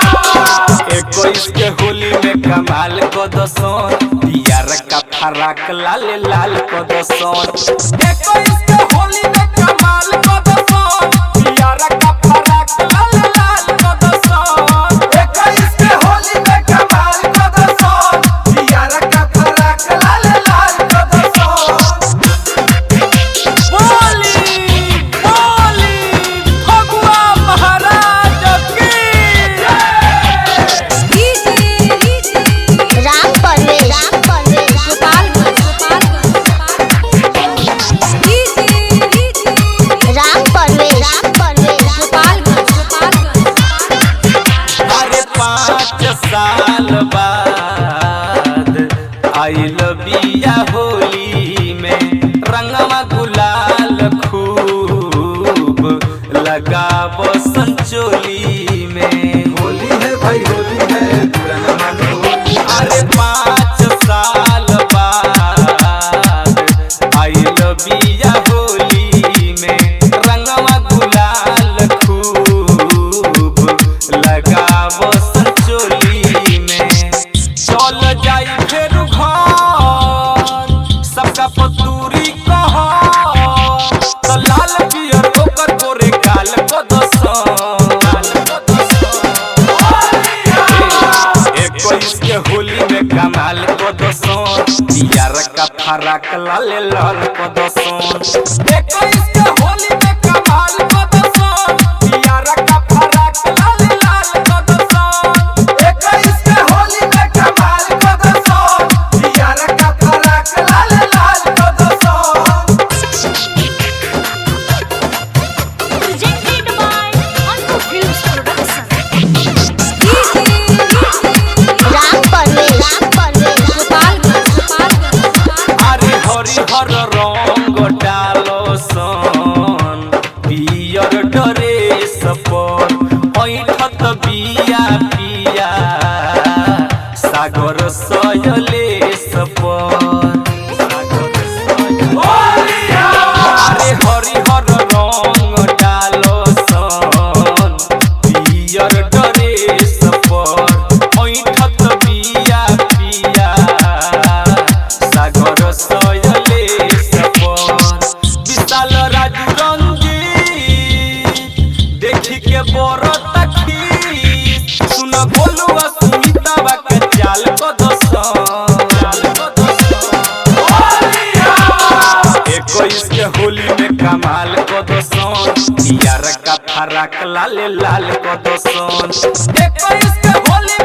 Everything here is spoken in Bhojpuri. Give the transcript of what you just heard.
21 के होली में कमाल को दसन यार का फराक लाल लाल को दसन 21 के होली में कमाल को दसन यार का फराक लाल लाल को दसन 21 के होली में कमाल को दसन यार का फराक लाल लाल को दसन बोली बोली भगवा महाराज की राम परवेश राम परवेश अरे 5 साल बाद आइल बिया होली में रंगवा गुलाल खूब लगाब संचोली में होली है भाई होली है पुराना मानो होली अरे 5 साल बाद आइल बिया होली में रंगवा गुलाल खूब लगाब संचोली में चल जाई फेर घर सबका पतूरी कह तो लाल पियर ओकर गोरे गाल को दसन 21 के होली में कमाल को दसन यार का फराक लाल लाल को दसन 21 के होली में कमाल को दसन यार का फराक लाल लाल को दसन 21 के होली में कमाल को दसन यार का फराक लाल लाल को दसन presented by Anku Films Production Ram Parvesh अरे हरिहर रंग डालो सन पियर ड्रेस पर ऐठत बिया पिया सागर सयलेस पर अरे हरिहर रंग डालो सन पियर ड्रेस पर ऐठत बिया पिया सागर सयलेस पर विशाल राजू रंजीत देखी के बरत खीस सुन बोलुआ सुमिता के चाल को दसन 21 के होली में कमाल को दसन यार का फराक लाल लाल को दसन 21 के होली